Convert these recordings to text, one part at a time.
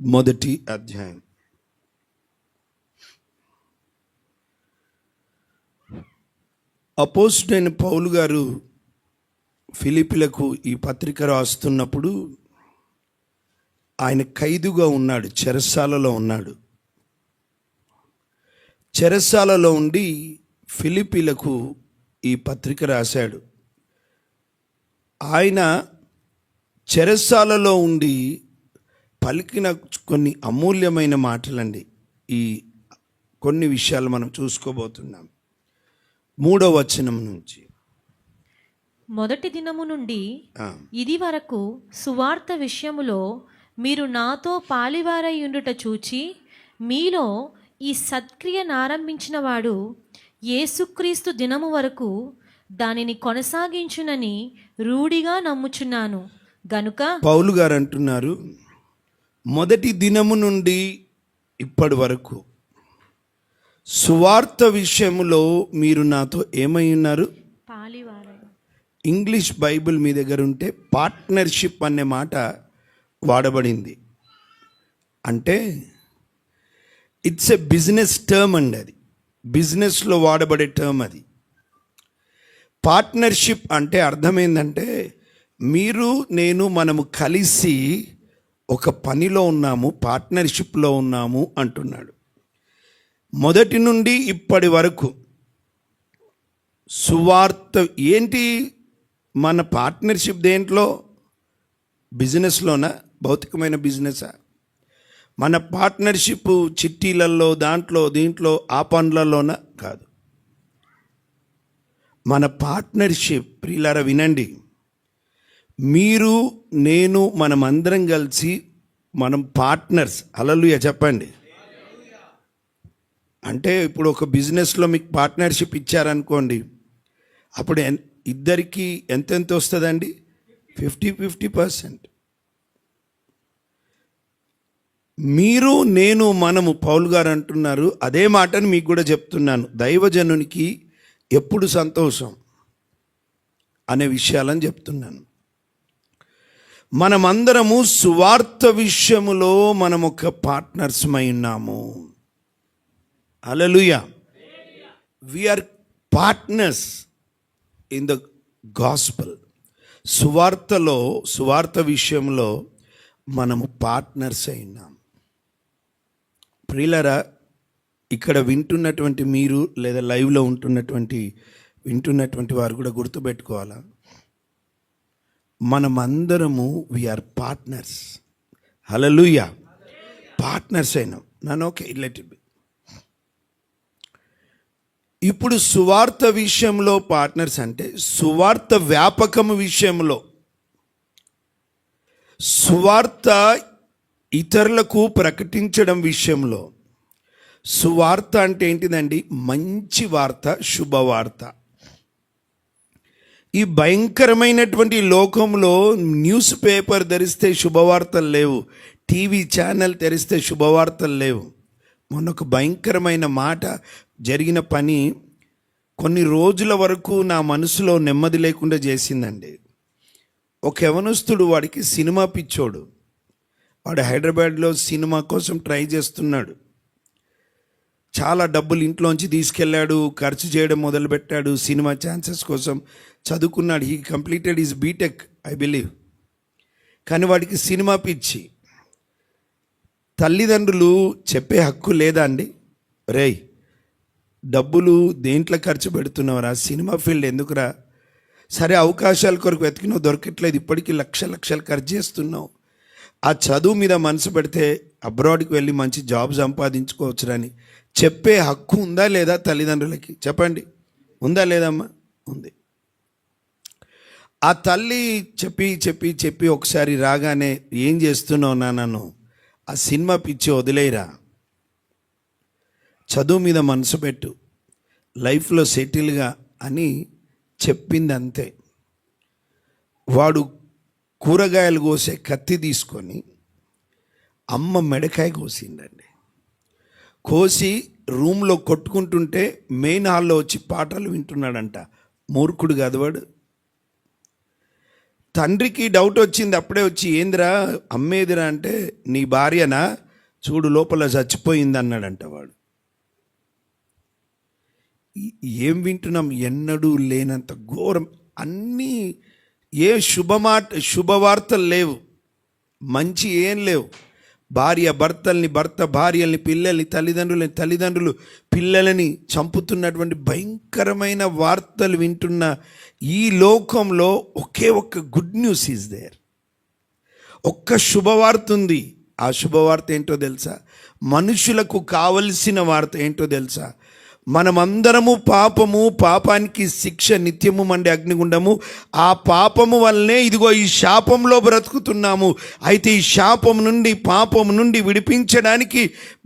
మొదటి అధ్యాయం. అపోస్తలుడైన పౌలు గారు ఫిలిప్పీలకు ఈ పత్రిక రాస్తున్నప్పుడు ఆయన ఖైదుగా ఉన్నాడు, చెరసాలలో ఉన్నాడు. చెరసాలలో ఉండి ఫిలిప్పీలకు ఈ పత్రిక రాశాడు. ఆయన చెరసాలలో ఉండి పలికిన కొన్ని అమూల్యమైన మాటలండి. ఈ కొన్ని విషయాలు మనం చూసుకోబోతున్నాం. 3వ వచనం నుంచి. మొదటి దినము నుండి ఇది వరకు సువార్త విషయములో మీరు నాతో పాలివారై ఉండుట చూచి మీలో ఈ సత్క్రియనారంభించిన వాడు యేసుక్రీస్తు దినము వరకు దానిని కొనసాగించునని రూఢిగా నమ్ముచున్నాను గనుక పౌలు గారు అంటున్నారు, మొదటి దినము నుండి ఇప్పటి వరకు సువార్త విషయములో మీరు నాతో ఏమై ఉన్నారు? పాలివారై. ఇంగ్లీష్ బైబిల్ మీ దగ్గర ఉంటే పార్ట్నర్షిప్ అనే మాట వాడబడింది. అంటే ఇట్స్ ఎ బిజినెస్ టర్మ్ అండి. అది బిజినెస్లో వాడబడే టర్మ్. అది పార్ట్నర్షిప్ అంటే అర్థం ఏంటంటే మీరు నేను మనము కలిసి ఒక పనిలో ఉన్నాము, పార్ట్నర్షిప్లో ఉన్నాము అంటున్నాడు. మొదటి నుండి ఇప్పటి వరకు సువార్త ఏంటి? మన పార్ట్నర్షిప్ దేంట్లో? బిజినెస్లోనా? భౌతికమైన బిజినెసా? మన పార్ట్నర్షిప్ చిట్టీలలో, దాంట్లో దీంట్లో ఆ పనులలోనా? కాదు. మన పార్ట్నర్షిప్ ప్రియులారా వినండి, మీరు నేను మనమందరం కలిసి మనం పార్ట్నర్స్. హల్లెలూయా చెప్పండి. అంటే ఇప్పుడు ఒక బిజినెస్లో మీకు పార్ట్నర్షిప్ ఇచ్చారనుకోండి, అప్పుడు ఇద్దరికి ఎంతెంత వస్తుందండి? 50-50%. మీరు నేను మనము, పౌలు గారు అంటున్నారు అదే మాటను మీకు కూడా చెప్తున్నాను. దైవజనునికి ఎప్పుడు సంతోషం అనే విషయాలని చెప్తున్నాను. మనమందరము సువార్త విషయములో మనం ఒక పార్ట్నర్స్మై ఉన్నాము. Hallelujah. We are partners in the gospel. సువార్త విషయంలో మనము పార్ట్నర్స్ అయినాం. ప్రియులారా, ఇక్కడ వింటున్నటువంటి మీరు లేదా లైవ్లో వింటున్నటువంటి వారు కూడా గుర్తుపెట్టుకోవాలా, మనమందరము వీఆర్ పార్ట్నర్స్. హల్లెలూయా. పార్ట్నర్స్ అయినాం. నన్ను ఓకే లెట్ ఇట్ బి. ఇప్పుడు సువార్త విషయంలో పార్ట్నర్స్ అంటే సువార్త వ్యాపకము విషయంలో, సువార్త ఇతరులకు ప్రకటించడం విషయంలో. సువార్త అంటే ఏంటిదండి? మంచి వార్త, శుభవార్త. ఈ భయంకరమైనటువంటి లోకంలో న్యూస్ పేపర్ తెరిస్తే శుభవార్తలు లేవు, టీవీ ఛానల్ తెరిస్తే శుభవార్తలు లేవు. మొన్న ఒక భయంకరమైన మాట జరిగిన పని కొన్ని రోజుల వరకు నా మనసులో నెమ్మది లేకుండా చేసిందండి. ఒక యవనస్తుడు, వాడికి సినిమా పిచ్చోడు. వాడు హైదరాబాద్లో సినిమా కోసం ట్రై చేస్తున్నాడు. చాలా డబ్బులు ఇంట్లోంచి తీసుకెళ్ళాడు, ఖర్చు చేయడం మొదలుపెట్టాడు సినిమా ఛాన్సెస్ కోసం. చదువుకున్నాడు. He completed his BTech I believe. కానీ వాడికి సినిమా పిచ్చి. తల్లిదండ్రులు చెప్పే హక్కు లేదా అండి? రేయ్, డబ్బులు దేంట్లో ఖర్చు పెడుతున్నావురా? సినిమా ఫీల్డ్ ఎందుకురా? సరే, అవకాశాల కొరకు వెతికినావు, దొరకట్లేదు, ఇప్పటికీ లక్షలు ఖర్చు చేస్తున్నావు. ఆ చదువు మీద మనసు పెడితే అబ్రాడ్కి వెళ్ళి మంచి జాబ్ సంపాదించుకోవచ్చురని చెప్పే హక్కు ఉందా లేదా తల్లిదండ్రులకి? చెప్పండి, ఉందా లేదమ్మా? ఉంది. ఆ తల్లి చెప్పి ఒకసారి రాగానే, ఏం చేస్తున్నావు నాన్నను? ఆ సినిమా పిచ్చి వదిలేయరా, చదువు మీద మనసు పెట్టు, లైఫ్లో సెటిల్గా అని చెప్పింది. అంతే. వాడు కూరగాయలు కోసే కత్తి తీసుకొని అమ్మ మెడకాయ కోసిండండి. కోసి రూమ్లో కొట్టుకుంటుంటే మెయిన్ హాల్లో వచ్చి పాటలు వింటున్నాడంట. మూర్ఖుడు కాదు వాడు. తండ్రికి డౌట్ వచ్చింది అప్పుడే వచ్చి, ఏందిరా అమ్మేదిరా అంటే, నీ భార్యనా, చూడు లోపల చచ్చిపోయింది అన్నాడంట వాడు. ఏం వింటున్నాం? ఎన్నడూ లేనంత ఘోరం. అన్నీ ఏ శుభవార్తలు లేవు, మంచి ఏం లేవు. భార్య భర్తల్ని, భర్త భార్యల్ని, పిల్లల్ని, తల్లిదండ్రులు పిల్లలని చంపుతున్నటువంటి భయంకరమైన వార్తలు వింటున్న ఈ లోకంలో ఒకే ఒక్క గుడ్ న్యూస్ ఈజ్ దేర్. ఒక్క శుభవార్త ఉంది. ఆ శుభవార్త ఏంటో తెలుసా? మనుషులకు కావలసిన వార్త ఏంటో తెలుసా? మనమందరము పాపానికి శిక్ష నిత్యము మండే అగ్నిగుండము. ఆ పాపము వల్లనే ఇదిగో ఈ శాపంలో బ్రతుకుతున్నాము. అయితే ఈ శాపం నుండి, పాపం నుండి విడిపించడానికి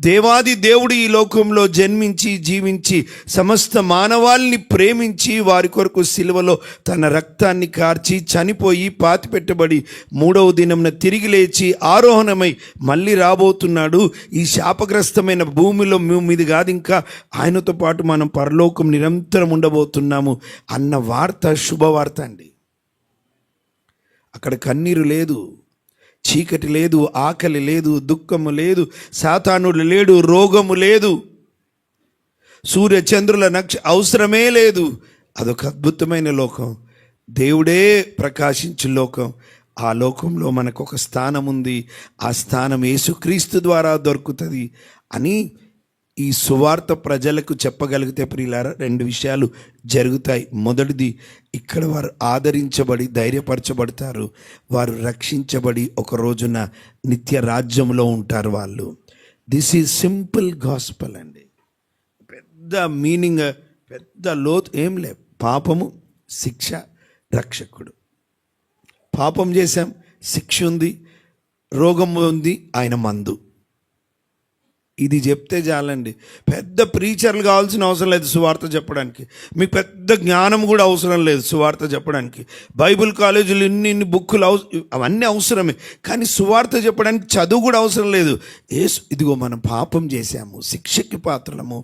దేవాది దేవుడు ఈ లోకంలో జన్మించి, జీవించి, సమస్త మానవాల్ని ప్రేమించి, వారి కొరకు సిలువలో తన రక్తాన్ని కార్చి, చనిపోయి, పాతిపెట్టబడి, 3వ దినమున తిరిగి లేచి ఆరోహణమై మళ్ళీ రాబోతున్నాడు. ఈ శాపగ్రస్తమైన భూమిలో మీది కాదు, ఇంకా ఆయనతో పాటు మనం పరలోకం నిరంతరం ఉండబోతున్నాము అన్న వార్త శుభవార్త అండి. అక్కడ కన్నీరు లేదు, చీకటి లేదు, ఆకలి లేదు, దుఃఖము లేదు, సాతానుడు లేడు, రోగము లేదు, సూర్య చంద్రుల అవసరమే లేదు. అదొక అద్భుతమైన లోకం, దేవుడే ప్రకాశించు లోకం. ఆ లోకంలో మనకు ఒక స్థానం ఉంది. ఆ స్థానం యేసుక్రీస్తు ద్వారా దొరుకుతుంది అని ఈ సువార్త ప్రజలకు చెప్పగలిగితే ప్రియులారా 2 విషయాలు జరుగుతాయి. మొదటిది, ఇక్కడ వారు ఆదరించబడి ధైర్యపరచబడతారు. వారు రక్షించబడి ఒక రోజున నిత్య రాజ్యంలో ఉంటారు వాళ్ళు. దిస్ ఈజ్ సింపుల్ గాస్పల్ అండి. పెద్ద మీనింగ్, పెద్ద లోతు ఏం లే. పాపము, శిక్ష, రక్షకుడు. పాపం చేశాం, శిక్ష ఉంది, రోగం ఉంది, ఆయన మందు. ఇది చెప్తే చాలండి. పెద్ద ప్రీచర్లు కావాల్సిన అవసరం లేదు సువార్త చెప్పడానికి. మీకు పెద్ద జ్ఞానం కూడా అవసరం లేదు సువార్త చెప్పడానికి. బైబిల్ కాలేజీలు ఇన్ని బుక్కులు అవన్నీ అవసరమే, కానీ సువార్త చెప్పడానికి చదువు కూడా అవసరం లేదు. ఇదిగో మనం పాపం చేశాము, శిక్షకి పాత్రలము,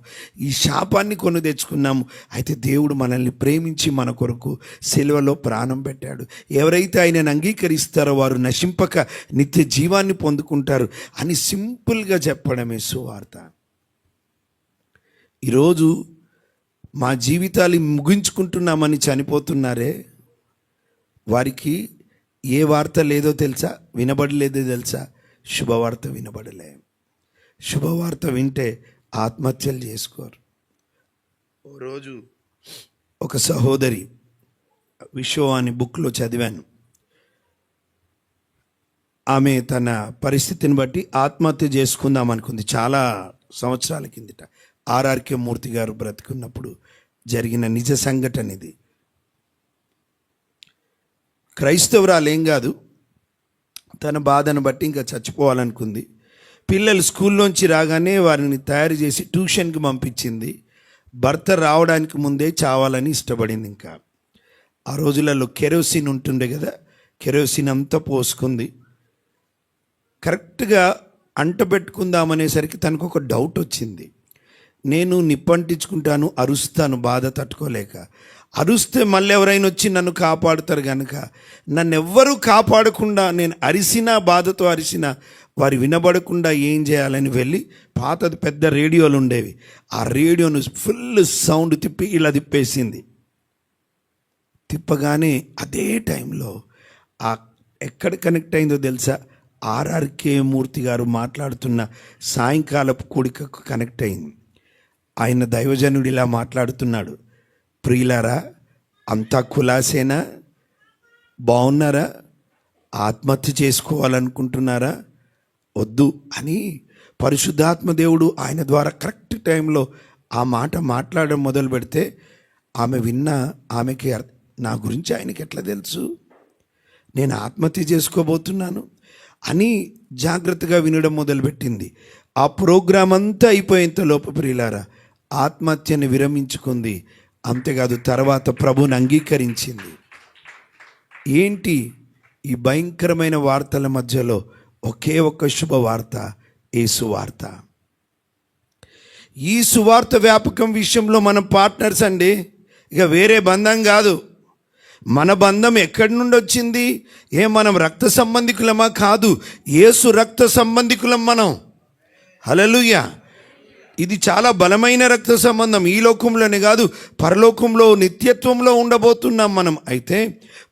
ఈ శాపాన్ని కొని తెచ్చుకున్నాము. అయితే దేవుడు మనల్ని ప్రేమించి మన కొరకు సిలువలో ప్రాణం పెట్టాడు. ఎవరైతే ఆయనను అంగీకరిస్తారో వారు నశింపక నిత్య జీవాన్ని పొందుకుంటారు అని సింపుల్గా చెప్పడమే వార్త. ఈరోజు మా జీవితాలు ముగించుకుంటున్నామని చనిపోతున్నారే, వారికి ఏ వార్త లేదో తెలుసా? వినబడలేదో తెలుసా? శుభవార్త వినబడలే. శుభవార్త వింటే ఆత్మహత్యలు చేసుకోరు. ఓ రోజు ఒక సహోదరి విషో అని బుక్లో చదివాను. ఆమె తన పరిస్థితిని బట్టి ఆత్మహత్య చేసుకుందాం అనుకుంది. చాలా సంవత్సరాల కిందట ఆర్ఆర్కే మూర్తి గారు బ్రతుకున్నప్పుడు జరిగిన నిజ సంఘటన ఇది. క్రైస్తవురాలేం కాదు, తన బాధను బట్టి ఇంకా చచ్చిపోవాలనుకుంది. పిల్లలు స్కూల్లోంచి రాగానే వారిని తయారు చేసి ట్యూషన్కి పంపించింది. భర్త రావడానికి ముందే చావాలని ఇష్టపడింది. ఇంకా ఆ రోజులలో కెరోసిన్ ఉంటుండే కదా, కెరోసిన్ అంతా పోసుకుంది. కరెక్ట్గా అంటబెట్టుకుందామనేసరికి తనకు ఒక డౌట్ వచ్చింది. నేను నిప్పంటించుకుంటాను, అరుస్తాను బాధ తట్టుకోలేక. అరుస్తే మళ్ళీ ఎవరైనా వచ్చి నన్ను కాపాడుతారు కనుక నన్ను ఎవ్వరూ కాపాడకుండా నేను అరిసినా, బాధతో అరిసినా వారు వినబడకుండా ఏం చేయాలని వెళ్ళి పాతది పెద్ద రేడియోలు ఉండేవి, ఆ రేడియోను ఫుల్ సౌండ్ తిప్పి ఇలా తిప్పేసింది. తిప్పగానే అదే టైంలో ఆ ఎక్కడ కనెక్ట్ అయిందో తెలుసా? ఆర్ఆర్కే మూర్తి గారు మాట్లాడుతున్న సాయంకాలపు కూడికకు కనెక్ట్ అయింది. ఆయన దైవజనుడు ఇలా మాట్లాడుతున్నాడు, ప్రియులారా అంతా కులాసేనా? బాగున్నారా? ఆత్మహత్య చేసుకోవాలనుకుంటున్నారా? వద్దు అని పరిశుద్ధాత్మ దేవుడు ఆయన ద్వారా కరెక్ట్ టైంలో ఆ మాట మాట్లాడడం మొదలు పెడితే ఆమె ఆమెకి నా గురించి ఆయనకి ఎట్లా తెలుసు, నేను ఆత్మహత్య చేసుకోబోతున్నాను అని జాగ్రత్తగా వినడం మొదలుపెట్టింది. ఆ ప్రోగ్రాం అంతా అయిపోయేంత లోపు ప్రియులారా ఆత్మహత్యను విరమించుకుంది. అంతేకాదు తర్వాత ప్రభువుని అంగీకరించింది. ఏంటి ఈ భయంకరమైన వార్తల మధ్యలో ఒకే ఒక్క శుభవార్త, యేసు వార్త. ఈ సువార్త వ్యాపకం విషయంలో మనం పార్ట్నర్స్ అండి, ఇక వేరే బంధం కాదు. మన బంధం ఎక్కడి నుండి వచ్చింది? మనం రక్త సంబంధికులమా? కాదు, యేసు రక్త సంబంధికులం మనం. హల్లెలూయా. ఇది చాలా బలమైన రక్త సంబంధం. ఈ లోకంలోనే కాదు, పరలోకంలో నిత్యత్వంలో ఉండబోతున్నాం మనం. అయితే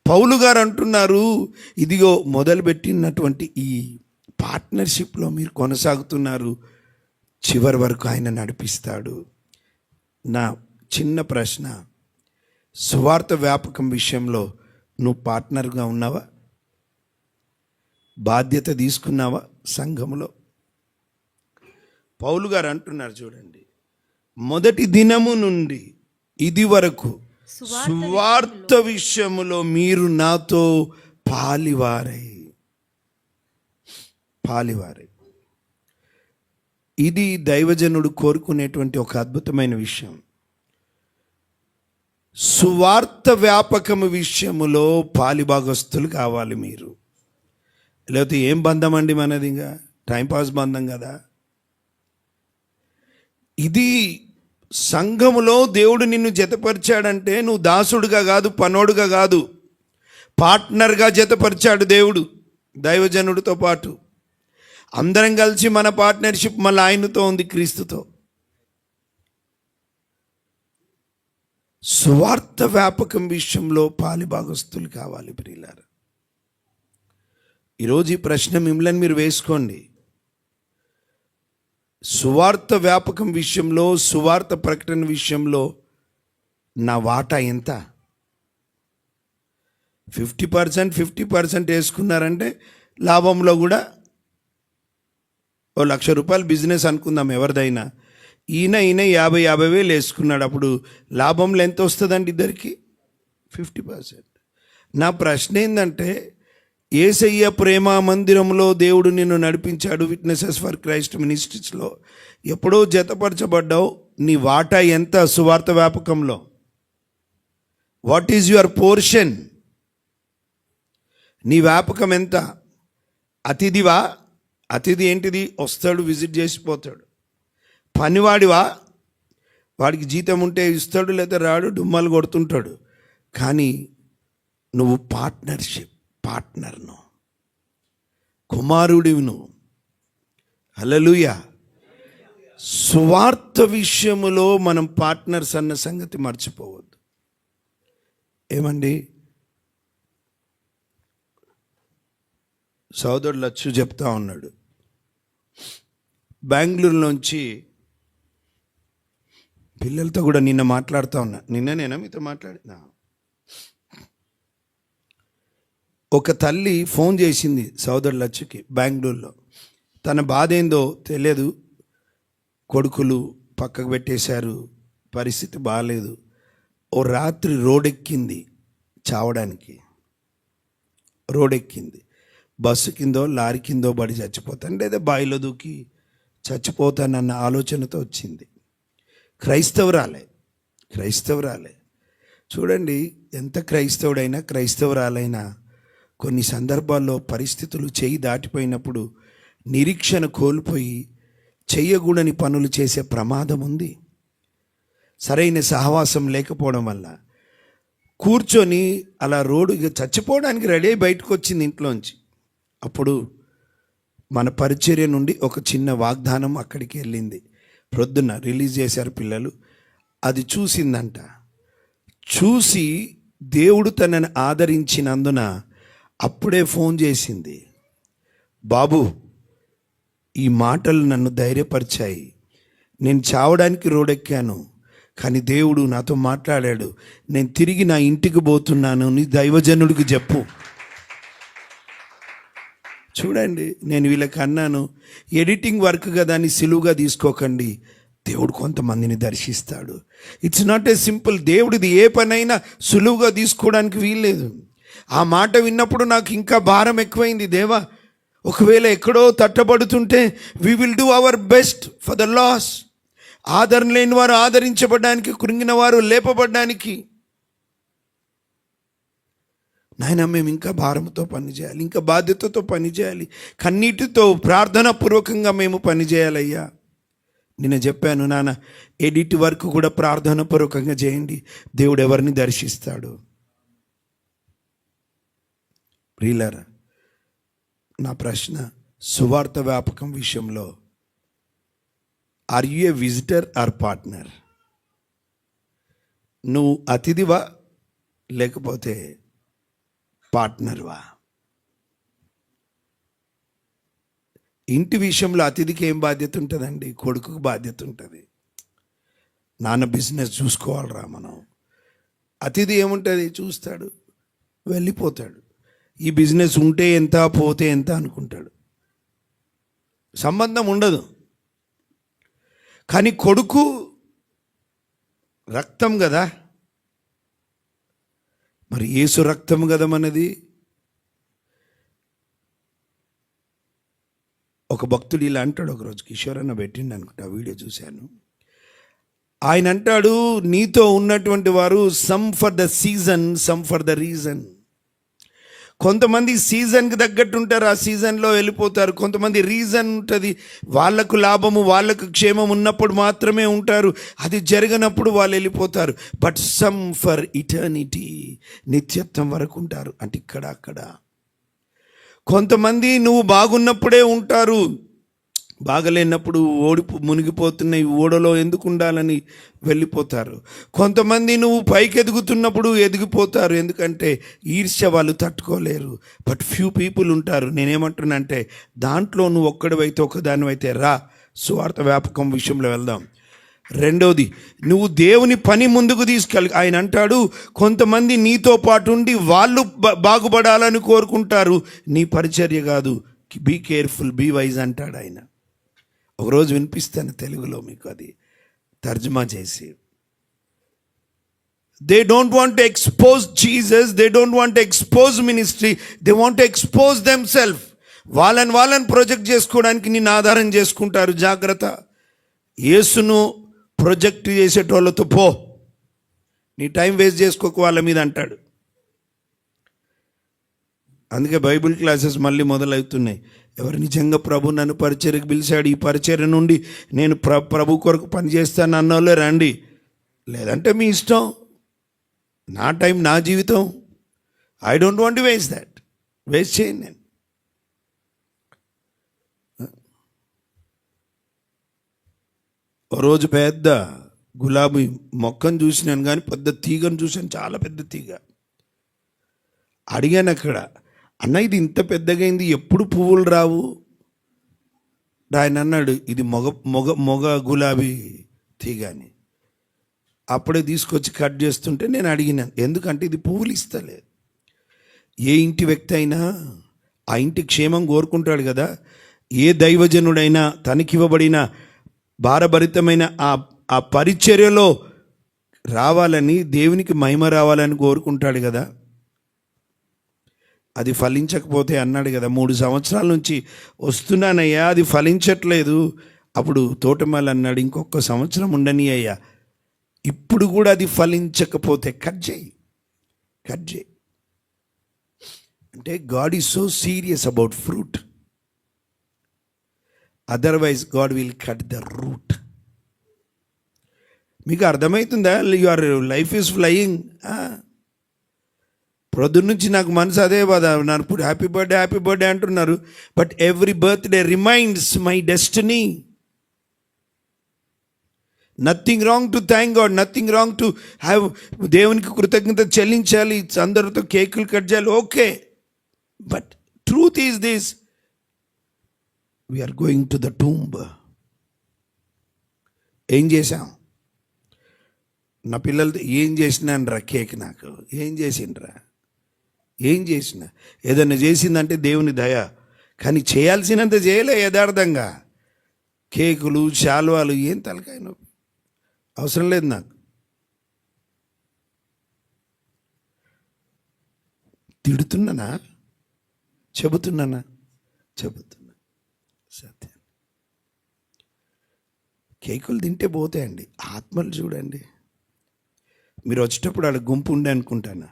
పౌలు గారు అంటున్నారు, ఇదిగో మొదలుపెట్టినటువంటి ఈ పార్ట్నర్షిప్లో మీరు కొనసాగుతున్నారు, చివరి వరకు ఆయన నడిపిస్తాడు. నా చిన్న ప్రశ్న, సువార్త వ్యాపకం విషయంలో నువ్వు పార్ట్నర్గా ఉన్నావా? బాధ్యత తీసుకున్నావా సంఘములో? పౌలు గారు అంటున్నారు చూడండి, మొదటి దినము నుండి ఇది వరకు సువార్త విషయములో మీరు నాతో పాలివారై. ఇది దైవజనుడు కోరుకునేటువంటి ఒక అద్భుతమైన విషయం. సువార్త వ్యాపకము విషయములో పాలిభాగస్తులు కావాలి మీరు. లేకపోతే ఏం బంధం అండి మనది? ఇంకా టైంపాస్ బంధం కదా. ఇది సంఘములో దేవుడు నిన్ను జతపరిచాడంటే నువ్వు దాసుడుగా కాదు, పనోడుగా కాదు, పార్ట్నర్గా జతపరిచాడు దేవుడు దైవజనుడితో పాటు. అందరం కలిసి మన పార్ట్నర్షిప్ మళ్ళీ ఆయనతో ఉంది, క్రీస్తుతో. సువార్త వ్యాపకం విషయంలో పాలిభాగస్తులు కావాలి ప్రియులారా. ఈరోజు ఈ ప్రశ్న మిమ్మల్ని మీరు వేసుకోండి. సువార్త వ్యాపకం విషయంలో, సువార్త ప్రకటన విషయంలో నా వాటా ఎంత? 50% వేసుకున్నారంటే లాభంలో కూడా ₹1,00,000 బిజినెస్ అనుకుందాం ఎవరిదైనా. ఈయన 50,000 వేసుకున్నాడు. అప్పుడు లాభంలో ఎంత వస్తుందండి ఇద్దరికి? 50%. నా ప్రశ్న ఏంటంటే, యేసయ్య ప్రేమ మందిరంలో దేవుడు నిన్ను నడిపించాడు, విట్నెసెస్ ఫర్ క్రైస్ట్ మినిస్ట్రీస్లో ఎప్పుడో జతపరచబడ్డావు. నీ వాటా ఎంత సువార్త వ్యాపకంలో? What is your portion? నీ వ్యాపకం ఎంత? అతిథివా? అతిథి ఏంటిది? వస్తాడు, విజిట్ చేసిపోతాడు. పనివాడివా? వాడికి జీతం ఉంటే ఇస్తాడు, లేదా రాడు, డుమ్మలు కొడుతుంటాడు. కానీ నువ్వు పార్ట్నర్ను, కుమారుడివి నువ్వు. హల్లెలూయా. సువార్త విషయములో మనం పార్ట్నర్స్ అన్న సంగతి మర్చిపోవద్దు. ఏమండి, సోదరుడు లచ్చు చెప్తా ఉన్నాడు, బెంగళూరులోంచి పిల్లలతో కూడా నిన్న మాట్లాడుతూ ఉన్నా. నిన్ననేనా మీతో మాట్లాడినా? ఒక తల్లి ఫోన్ చేసింది సోదరుడు లచ్చుకి బెంగళూరులో. తన బాధ ఏందో తెలియదు. కొడుకులు పక్కకు పెట్టేశారు, పరిస్థితి బాగాలేదు. ఓ రాత్రి రోడెక్కింది చావడానికి. రోడెక్కింది. బస్సు కిందో లారీ కిందో పడి చచ్చిపోతాను, లేదా బావిలో దూకి చచ్చిపోతానన్న ఆలోచనతో వచ్చింది. క్రైస్తవురాలే. చూడండి, ఎంత క్రైస్తవురైనా కొన్ని సందర్భాల్లో పరిస్థితులు చేయి దాటిపోయినప్పుడు నిరీక్షణ కోల్పోయి చెయ్యకూడని పనులు చేసే ప్రమాదం ఉంది. సరైన సహవాసం లేకపోవడం వల్ల కూర్చొని అలా రోడ్డు చచ్చిపోవడానికి రెడీ అయి బయటకు వచ్చింది ఇంట్లోంచి. అప్పుడు మన పరిచర్య నుండి ఒక చిన్న వాగ్దానం అక్కడికి వెళ్ళింది. ప్రొద్దున రిలీజ్ చేశారు పిల్లలు. అది చూసిందంట. చూసి దేవుడు తనని ఆదరించినందున అప్పుడే ఫోన్ చేసింది, బాబు ఈ మాటలు నన్ను ధైర్యపరిచాయి. నేను చావడానికి రోడెక్కాను, కానీ దేవుడు నాతో మాట్లాడాడు. నేను తిరిగి నా ఇంటికి పోతున్నాను, నీ దైవజనుడికి చెప్పు. చూడండి, నేను వీళ్ళకి అన్నాను, ఎడిటింగ్ వర్క్ కదా అని సిలువుగా తీసుకోకండి. దేవుడు కొంతమందిని దర్శిస్తాడు. It's not a simple. దేవుడిది ఏ పనైనా సులువుగా తీసుకోవడానికి వీల్లేదు. ఆ మాట విన్నప్పుడు నాకు ఇంకా భారం ఎక్కువైంది. దేవా, ఒకవేళ ఎక్కడో తట్టబడుతుంటే we will do our best for the lost. ఆదరణ లేని వారు ఆదరించబడడానికి, కృంగిన వారు లేపబడడానికి. నాయన, మేము ఇంకా భారంతో పనిచేయాలి, ఇంకా బాధ్యతతో పనిచేయాలి, కన్నీటితో ప్రార్థనాపూర్వకంగా మేము పనిచేయాలయ్యా. నేను చెప్పాను, నాన్న ఎడిట్ వర్క్ కూడా ప్రార్థనాపూర్వకంగా చేయండి, దేవుడు ఎవరిని దర్శిస్తాడు. ప్రియులారా, నా ప్రశ్న, సువార్త వ్యాపకం విషయంలో are you a visitor or partner? నువ్వు అతిథివా లేకపోతే పార్ట్నర్వా? ఇంటి విషయంలో అతిథికి ఏం బాధ్యత ఉంటుందండి? కొడుకుకు బాధ్యత ఉంటుంది. నాన్న బిజినెస్ చూసుకోవాలరా మనం. అతిథి ఏముంటుంది? చూస్తాడు, వెళ్ళిపోతాడు. ఈ బిజినెస్ ఉంటే ఎంత, పోతే ఎంత అనుకుంటాడు. సంబంధం ఉండదు. కానీ కొడుకు రక్తం కదా, మరి యేసు రక్తం కదా మనది. ఒక భక్తుడు ఇలా అంటాడు, ఒకరోజు కిషోర్ అన్న పెట్టిండు అనుకుంటా, వీడియో చూశాను. ఆయన అంటాడు, నీతో ఉన్నటువంటి వారు some for the season, some for the reason. కొంతమంది సీజన్కి తగ్గట్టు ఉంటారు, ఆ సీజన్లో వెళ్ళిపోతారు. కొంతమంది రీజన్ ఉంటుంది, వాళ్ళకు లాభము, వాళ్ళకు క్షేమం ఉన్నప్పుడు మాత్రమే ఉంటారు. అది జరగనప్పుడు వాళ్ళు వెళ్ళిపోతారు. బట్ సమ్ ఫర్ ఇటర్నిటీ, నిత్యత్వం వరకు ఉంటారు. అంటే ఇక్కడ అక్కడ. కొంతమంది నువ్వు బాగున్నప్పుడే ఉంటారు, బాగలేనప్పుడు మునిగిపోతున్న ఈ ఓడలో ఎందుకు ఉండాలని వెళ్ళిపోతారు. కొంతమంది నువ్వు పైకి ఎదుగుతున్నప్పుడు ఎదిగిపోతారు, ఎందుకంటే ఈర్ష్య వాళ్ళు తట్టుకోలేరు. బట్ ఫ్యూ పీపుల్ ఉంటారు. నేనేమంటున్నానంటే, దాంట్లో నువ్వు ఒక్కడివైతే, ఒకదానివైతే రా. సువార్త వ్యాపకం విషయంలో వెళ్దాం. రెండోది, నువ్వు దేవుని పని ముందుకు తీసుకెళ్ళి. ఆయన అంటాడు, కొంతమంది నీతో పాటు ఉండి వాళ్ళు బాగుపడాలని కోరుకుంటారు, నీ పరిచర్య కాదు. బీ కేర్ఫుల్, బీ వైజ్ అంటాడు ఆయన. ఒకరోజు వినిపిస్తాను తెలుగులో మీకు, అది తర్జుమా చేసి. They don't want to expose Jesus, they don't want to expose ministry, they want to expose them self. వాళ్ళని ప్రొజెక్ట్ చేసుకోవడానికి నిన్ను ఆధారం చేసుకుంటారు. జాగ్రత్త. యేసును ప్రొజెక్ట్ చేసేటోళ్ళతో పో, నీ టైం వేస్ట్ చేసుకోక వాళ్ళ మీద అంటాడు. అందుకే బైబిల్ క్లాసెస్ మళ్ళీ మొదలవుతున్నాయి. ఎవరు నిజంగా ప్రభు నన్ను పరిచర్యకు పిలిచాడు, ఈ పరిచర్య నుండి నేను ప్రభు కొరకు పనిచేస్తాను అన్నోళ్ళే రండి, లేదంటే మీ ఇష్టం. నా టైం, నా జీవితం. I don't want to waste that. Waste చేయను నేను. ఓ రోజు పెద్ద గులాబీ మొక్కను చూసినాను, కానీ పెద్ద తీగను చూశాను, చాలా పెద్ద తీగ. అడిగాను అక్కడ, అన్న ఇది ఇంత పెద్దగైంది, ఎప్పుడు పువ్వులు రావు? ఆయన అన్నాడు, ఇది మొగ గులాబీ తీగ అని. అప్పుడే తీసుకొచ్చి కట్ చేస్తుంటే నేను అడిగినాను, ఎందుకంటే ఇది పువ్వులు ఇస్తలేదు. ఏ ఇంటి వ్యక్తి అయినా ఆ ఇంటి క్షేమం కోరుకుంటాడు కదా. ఏ దైవజనుడైనా తనకివ్వబడిన భారభరితమైన ఆ పరిచర్యలో రావాలని, దేవునికి మహిమ రావాలని కోరుకుంటాడు కదా. అది ఫలించకపోతే అన్నాడు కదా, 3 సంవత్సరాల నుంచి వస్తున్నానయ్యా, అది ఫలించట్లేదు. అప్పుడు తోటమాలి అన్నాడు, ఇంకొక సంవత్సరం ఉండని అయ్యా, ఇప్పుడు కూడా అది ఫలించకపోతే కట్ చేయి. అంటే God is so serious about fruit, otherwise God will cut the root. మీకు అర్థమవుతుందా? Your life is flying. ప్రొద్దు నుంచి నాకు మనసు అదే బాధ. నాకు హ్యాపీ బర్త్డే అంటున్నారు, but every birthday reminds my destiny. Nothing wrong to thank God, nothing wrong to have. దేవునికి కృతజ్ఞత చెల్లించాలి, అందరితో కేకులు కట్ చేయాలి, okay. But truth is this, we are going to the tomb. ఏం చేశాం? నా పిల్లలతో ఏం చేసినానరా? కేక్ నాకు ఏం చేసిండ్రా? ఏం చేసిన? ఏదైనా చేసిందంటే దేవుని దయ, కానీ చేయాల్సినంత చేయలే యథార్థంగా. కేకులు, శాల్వాలు, ఏం తలకాయ నొప్పి, అవసరం లేదు నాకు. తిడుతున్నానా? చెబుతున్నా సత్యం. కేకులు తింటే పోతాయండి, ఆత్మలు చూడండి. మీరు వచ్చేటప్పుడు ఆడ గుంపు ఉండే అనుకుంటాను,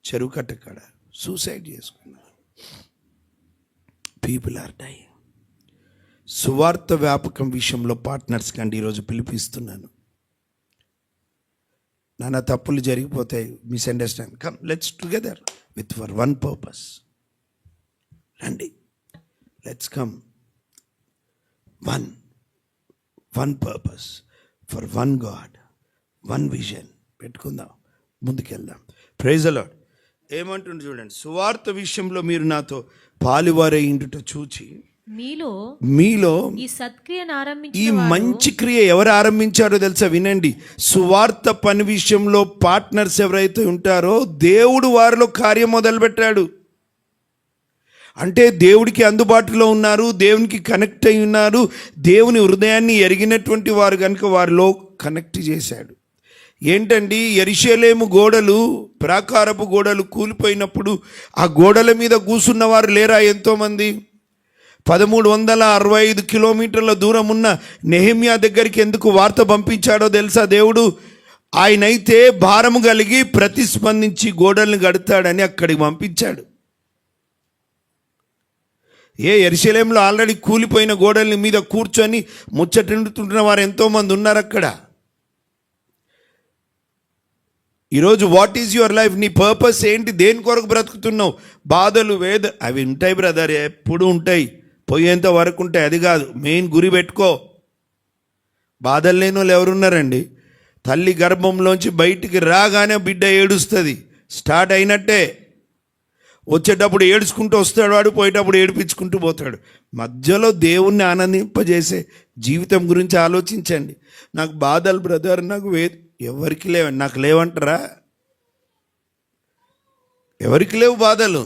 చెరువు కట్ట కాడ సూసైడ్ చేసుకున్నారు. People are die. సువార్త వ్యాపకం విషయంలో పార్ట్నర్స్ కండి ఈరోజు పిలిపిస్తున్నాను. నానా తప్పులు జరిగిపోతాయి, misunderstand. Come let's together with for one purpose. Let's come one purpose for one God, one vision పెట్టుకుందాం, ముందుకెళ్దాం. Praise the Lord. ఏమంటుంది చూడండి, సువార్త విషయంలో మీరు నాతో పాలువారై ఉండుట చూచి మీలో ఈ సత్క్రియను ఈ ఆరంభించిన మంచి క్రియ ఎవరు ఆరంభించారో తెలుసా? వినండి. సువార్త పని విషయంలో పార్ట్నర్స్ ఎవరైతే ఉంటారో దేవుడు వారిలో కార్యం మొదలుపెట్టాడు. అంటే దేవుడికి అందుబాటులో ఉన్నారు, దేవునికి కనెక్ట్ అయి ఉన్నారు, దేవుని హృదయాన్ని ఎరిగినటువంటి వారు కనుక వారిలో కనెక్ట్ చేశాడు. ఏంటండి, యెరూషలేము గోడలు, ప్రాకారపు గోడలు కూలిపోయినప్పుడు ఆ గోడల మీద కూసున్న వారు లేరా? ఎంతోమంది. 1365 కిలోమీటర్ల దూరం ఉన్న నెహెమ్యా దగ్గరికి ఎందుకు వార్త పంపించాడో తెలుసా? దేవుడు ఆయనైతే భారము కలిగి ప్రతిస్పందించి గోడల్ని కడతాడని అక్కడికి పంపించాడు. యెరూషలేములో ఆల్రెడీ కూలిపోయిన గోడల మీద కూర్చొని ముచ్చటిండుతుంటున్న వారు ఎంతోమంది ఉన్నారు అక్కడ. ఈరోజు వాట్ ఈజ్ యువర్ లైఫ్? నీ పర్పస్ ఏంటి? దేని కొరకు బ్రతుకుతున్నావు? బాధలు, అవి ఉంటాయి బ్రదర్, ఎప్పుడు ఉంటాయి, పోయేంత వరకు ఉంటాయి. అది కాదు మెయిన్ గురి పెట్టుకో. బాధలు లేని వాళ్ళు ఎవరున్నారండి? తల్లి గర్భంలోంచి బయటికి రాగానే బిడ్డ ఏడుస్తుంది, స్టార్ట్ అయినట్టే. వచ్చేటప్పుడు ఏడుచుకుంటూ వస్తాడు వాడు, పోయేటప్పుడు ఏడిపించుకుంటూ పోతాడు. మధ్యలో దేవుణ్ణి ఆనందింపజేసే జీవితం గురించి ఆలోచించండి. నాకు బాధలు బ్రదర్, నాకు ఎవరికి లేవు, నాకు లేవంటారా? ఎవరికి లేవు బాధలు?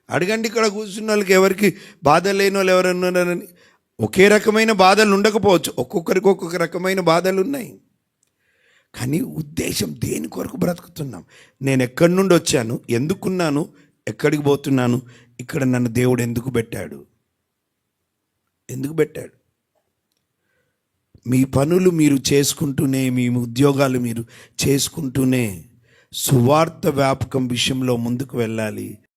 అడగండి ఇక్కడ కూర్చున్న వాళ్ళకి, ఎవరికి బాధ లేని వాళ్ళు ఎవరన్నారని. ఒకే రకమైన బాధలు ఉండకపోవచ్చు, ఒక్కొక్కరికి ఒక్కొక్క రకమైన బాధలు ఉన్నాయి. కానీ ఉద్దేశం దేని కొరకు బ్రతుకుతున్నాం? నేను ఎక్కడి నుండి వచ్చాను, ఎందుకున్నాను, ఎక్కడికి పోతున్నాను, ఇక్కడ నన్ను దేవుడు ఎందుకు పెట్టాడు? మీ పనులు మీరు చేసుకుంటూనే, మీ ఉద్యోగాలు మీరు చేసుకుంటూనే సువార్త వ్యాపకం విషయంలో ముందుకు వెళ్ళాలి.